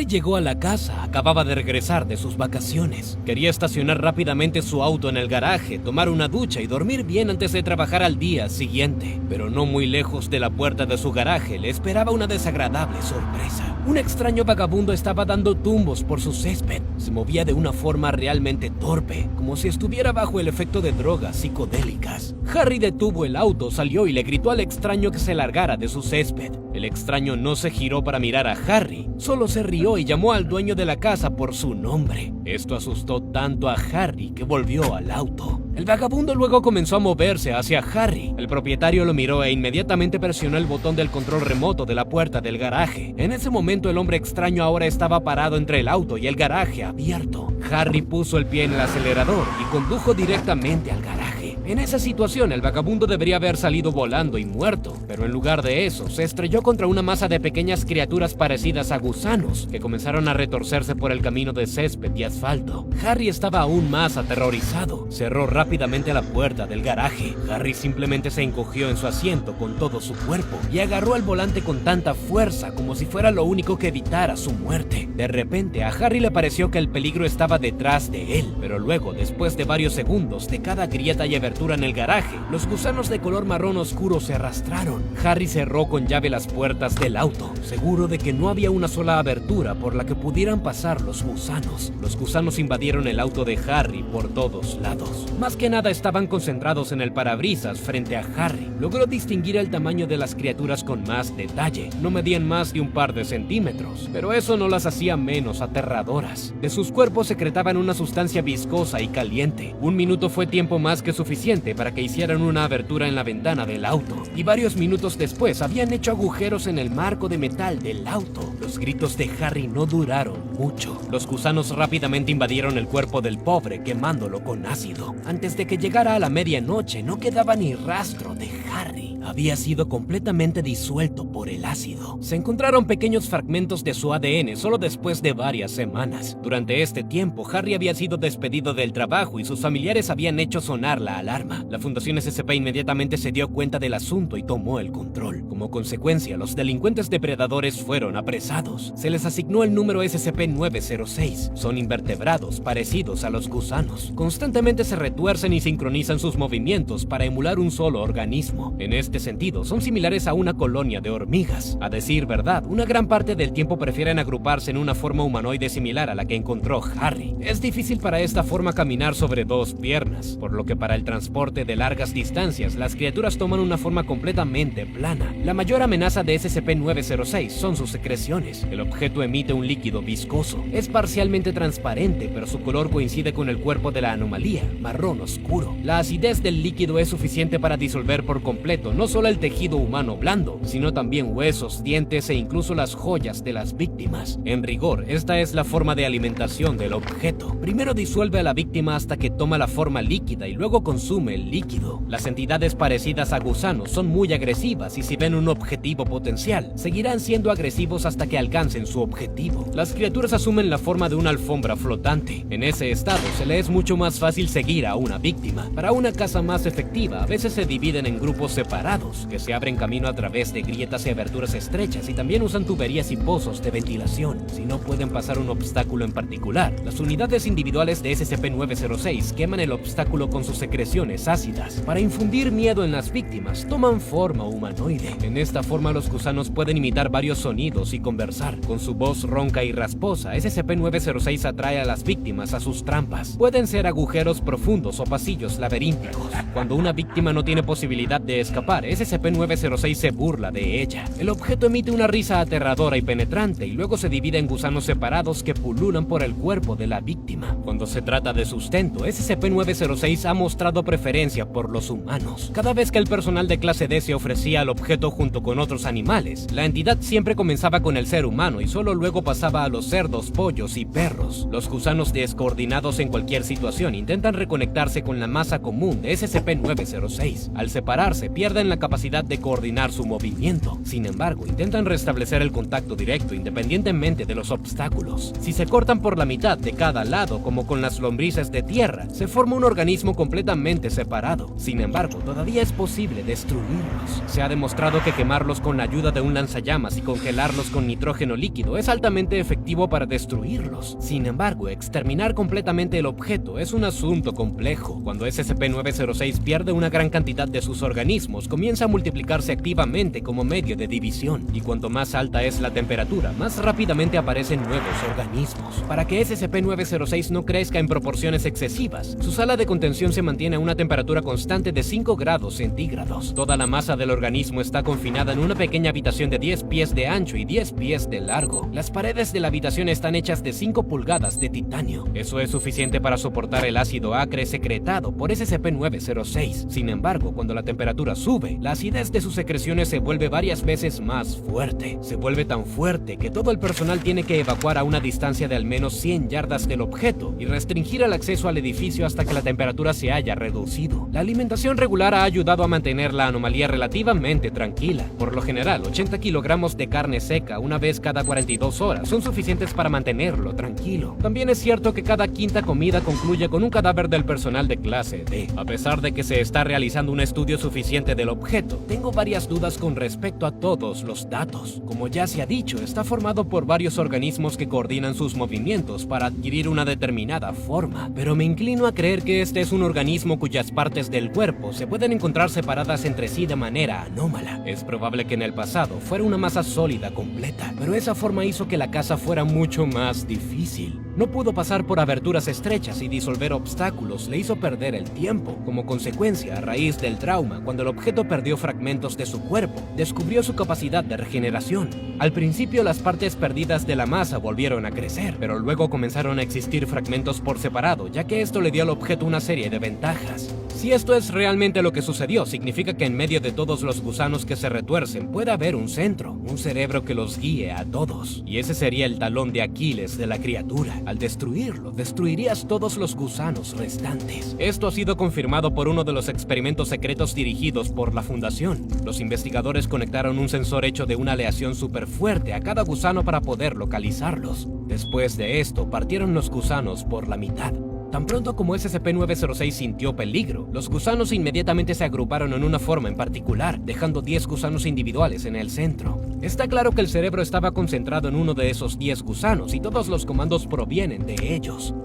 Harry llegó a la casa, acababa de regresar de sus vacaciones. Quería estacionar rápidamente su auto en el garaje, tomar una ducha y dormir bien antes de trabajar al día siguiente. Pero no muy lejos de la puerta de su garaje le esperaba una desagradable sorpresa. Un extraño vagabundo estaba dando tumbos por su césped. Se movía de una forma realmente torpe, como si estuviera bajo el efecto de drogas psicodélicas. Harry detuvo el auto, salió y le gritó al extraño que se largara de su césped. El extraño no se giró para mirar a Harry, solo se rió y llamó al dueño de la casa por su nombre. Esto asustó tanto a Harry que volvió al auto. El vagabundo luego comenzó a moverse hacia Harry. El propietario lo miró e inmediatamente presionó el botón del control remoto de la puerta del garaje. En ese momento el hombre extraño ahora estaba parado entre el auto y el garaje abierto. Harry puso el pie en el acelerador y condujo directamente al garaje. En esa situación el vagabundo debería haber salido volando y muerto, pero en lugar de eso se estrelló contra una masa de pequeñas criaturas parecidas a gusanos que comenzaron a retorcerse por el camino de césped y asfalto. Harry estaba aún más aterrorizado. Cerró rápidamente la puerta del garaje. Harry simplemente se encogió en su asiento con todo su cuerpo y agarró el volante con tanta fuerza como si fuera lo único que evitara su muerte. De repente a Harry le pareció que el peligro estaba detrás de él, pero luego, después de varios segundos de cada grieta y abertura en el garaje, los gusanos de color marrón oscuro se arrastraron. Harry cerró con llave las puertas del auto, seguro de que no había una sola abertura por la que pudieran pasar los gusanos. Los gusanos invadieron el auto de Harry por todos lados. Más que nada estaban concentrados en el parabrisas frente a Harry. Logró distinguir el tamaño de las criaturas con más detalle. No medían más de un par de centímetros, pero eso no las hacía menos aterradoras. De sus cuerpos secretaban una sustancia viscosa y caliente. Un minuto fue tiempo más que suficiente para que hicieran una abertura en la ventana del auto, y varios minutos después habían hecho agujeros en el marco de metal del auto. Los gritos de Harry no duraron mucho. Los gusanos rápidamente invadieron el cuerpo del pobre, quemándolo con ácido. Antes de que llegara a la medianoche no quedaba ni rastro de Harry. Había sido completamente disuelto por el ácido. Se encontraron pequeños fragmentos de su ADN solo después de varias semanas. Durante este tiempo, Harry había sido despedido del trabajo y sus familiares habían hecho sonar la alarma. La Fundación SCP inmediatamente se dio cuenta del asunto y tomó el control. Como consecuencia, los delincuentes depredadores fueron apresados. Se les asignó el número SCP-906. Son invertebrados parecidos a los gusanos. Constantemente se retuercen y sincronizan sus movimientos para emular un solo organismo. En este sentido, son similares a una colonia de hormigas. A decir verdad, una gran parte del tiempo prefieren agruparse en una forma humanoide similar a la que encontró Harry. Es difícil para esta forma caminar sobre dos piernas, por lo que para el transporte de largas distancias, las criaturas toman una forma completamente plana. La mayor amenaza de SCP-906 son sus secreciones. El objeto emite un líquido viscoso. Es parcialmente transparente, pero su color coincide con el cuerpo de la anomalía, marrón oscuro. La acidez del líquido es suficiente para disolver por completo no solo el tejido humano blando, sino también huesos, dientes e incluso las joyas de las víctimas. En rigor, esta es la forma de alimentación del objeto. Primero disuelve a la víctima hasta que toma la forma líquida y luego consume el líquido. Las entidades parecidas a gusanos son muy agresivas y si ven un objetivo potencial, seguirán siendo agresivos hasta que alcancen su objetivo. Las criaturas asumen la forma de una alfombra flotante. En ese estado se le es mucho más fácil seguir a una víctima. Para una caza más efectiva, a veces se dividen en grupos separados que se abren camino a través de grietas y aberturas estrechas y también usan tuberías y pozos de ventilación. Si no pueden pasar un obstáculo en particular, las unidades individuales de SCP-906 queman el obstáculo con sus secreciones ácidas. Para infundir miedo en las víctimas, toman forma humanoide. En esta forma los gusanos pueden imitar varios sonidos y conversar. Con su voz ronca y rasposa, SCP-906 atrae a las víctimas a sus trampas. Pueden ser agujeros profundos o pasillos laberínticos. Cuando una víctima no tiene posibilidad de escapar, SCP-906 se burla de ella. El objeto emite una risa aterradora y penetrante y luego se divide en gusanos separados que pululan por el cuerpo de la víctima. Cuando se trata de sustento, SCP-906 ha mostrado preferencia por los humanos. Cada vez que el personal de clase D se ofrecía al objeto junto con otros animales, la entidad siempre comenzaba con el ser humano y solo luego pasaba a los cerdos, pollos y perros. Los gusanos descoordinados en cualquier situación intentan reconectarse con la masa común de SCP-906. Al separarse, pierden la la capacidad de coordinar su movimiento. Sin embargo, intentan restablecer el contacto directo independientemente de los obstáculos. Si se cortan por la mitad de cada lado, como con las lombrices de tierra, se forma un organismo completamente separado. Sin embargo, todavía es posible destruirlos. Se ha demostrado que quemarlos con la ayuda de un lanzallamas y congelarlos con nitrógeno líquido es altamente efectivo para destruirlos. Sin embargo, exterminar completamente el objeto es un asunto complejo. Cuando SCP-906 pierde una gran cantidad de sus organismos, comienza a multiplicarse activamente como medio de división, y cuanto más alta es la temperatura, más rápidamente aparecen nuevos organismos. Para que SCP-906 no crezca en proporciones excesivas, su sala de contención se mantiene a una temperatura constante de 5 grados centígrados. Toda la masa del organismo está confinada en una pequeña habitación de 10 pies de ancho y 10 pies de largo. Las paredes de la habitación están hechas de 5 pulgadas de titanio. Eso es suficiente para soportar el ácido acre secretado por SCP-906. Sin embargo, cuando la temperatura sube, la acidez de sus secreciones se vuelve varias veces más fuerte. Se vuelve tan fuerte que todo el personal tiene que evacuar a una distancia de al menos 100 yardas del objeto y restringir el acceso al edificio hasta que la temperatura se haya reducido. La alimentación regular ha ayudado a mantener la anomalía relativamente tranquila. Por lo general, 80 kilogramos de carne seca una vez cada 42 horas son suficientes para mantenerlo tranquilo. También es cierto que cada quinta comida concluye con un cadáver del personal de clase D. A pesar de que se está realizando un estudio suficiente del objeto, tengo varias dudas con respecto a todos los datos. Como ya se ha dicho, está formado por varios organismos que coordinan sus movimientos para adquirir una determinada forma, pero me inclino a creer que este es un organismo cuyas partes del cuerpo se pueden encontrar separadas entre sí de manera anómala. Es probable que en el pasado fuera una masa sólida completa, pero esa forma hizo que la caza fuera mucho más difícil. No pudo pasar por aberturas estrechas y disolver obstáculos le hizo perder el tiempo. Como consecuencia, a raíz del trauma, cuando el objeto perdió fragmentos de su cuerpo, descubrió su capacidad de regeneración. Al principio, las partes perdidas de la masa volvieron a crecer, pero luego comenzaron a existir fragmentos por separado, ya que esto le dio al objeto una serie de ventajas. Si esto es realmente lo que sucedió, significa que en medio de todos los gusanos que se retuercen puede haber un centro, un cerebro que los guíe a todos. Y ese sería el talón de Aquiles de la criatura. Al destruirlo, destruirías todos los gusanos restantes. Esto ha sido confirmado por uno de los experimentos secretos dirigidos por la Fundación. Los investigadores conectaron un sensor hecho de una aleación súper fuerte a cada gusano para poder localizarlos. Después de esto, partieron los gusanos por la mitad. Tan pronto como SCP-906 sintió peligro, los gusanos inmediatamente se agruparon en una forma en particular, dejando 10 gusanos individuales en el centro. Está claro que el cerebro estaba concentrado en uno de esos 10 gusanos y todos los comandos provienen de ellos.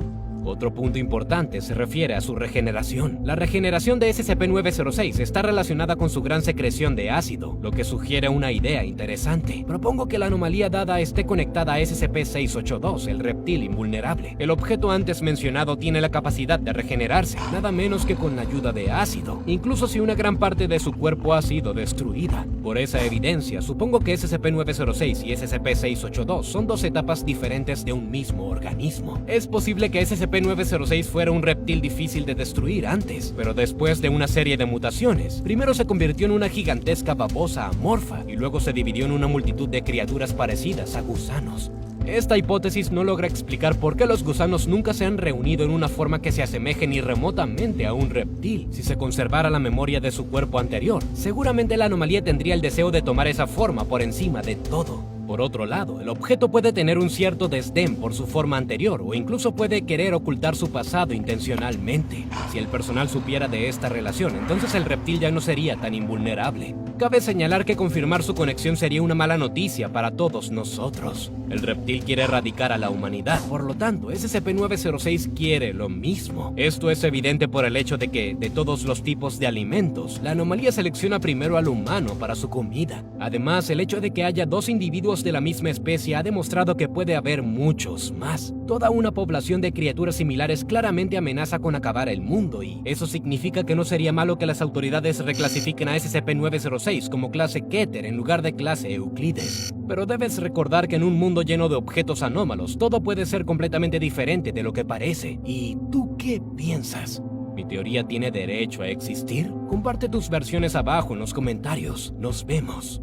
Otro punto importante se refiere a su regeneración. La regeneración de SCP-906 está relacionada con su gran secreción de ácido, lo que sugiere una idea interesante. Propongo que la anomalía dada esté conectada a SCP-682, el reptil invulnerable. El objeto antes mencionado tiene la capacidad de regenerarse, nada menos que con la ayuda de ácido, incluso si una gran parte de su cuerpo ha sido destruida. Por esa evidencia, supongo que SCP-906 y SCP-682 son dos etapas diferentes de un mismo organismo. Es posible que SCP-906 fuera un reptil difícil de destruir antes, pero después de una serie de mutaciones, primero se convirtió en una gigantesca babosa amorfa y luego se dividió en una multitud de criaturas parecidas a gusanos. Esta hipótesis no logra explicar por qué los gusanos nunca se han reunido en una forma que se asemeje ni remotamente a un reptil. Si se conservara la memoria de su cuerpo anterior, seguramente la anomalía tendría el deseo de tomar esa forma por encima de todo. Por otro lado, el objeto puede tener un cierto desdén por su forma anterior o incluso puede querer ocultar su pasado intencionalmente. Si el personal supiera de esta relación, entonces el reptil ya no sería tan invulnerable. Cabe señalar que confirmar su conexión sería una mala noticia para todos nosotros. El reptil quiere erradicar a la humanidad, por lo tanto, SCP-906 quiere lo mismo. Esto es evidente por el hecho de que, de todos los tipos de alimentos, la anomalía selecciona primero al humano para su comida. Además, el hecho de que haya dos individuos de la misma especie ha demostrado que puede haber muchos más. Toda una población de criaturas similares claramente amenaza con acabar el mundo y eso significa que no sería malo que las autoridades reclasifiquen a SCP-906 como clase Keter en lugar de clase Euclides. Pero debes recordar que en un mundo lleno de objetos anómalos, todo puede ser completamente diferente de lo que parece. ¿Y tú qué piensas? ¿Mi teoría tiene derecho a existir? Comparte tus versiones abajo en los comentarios. Nos vemos.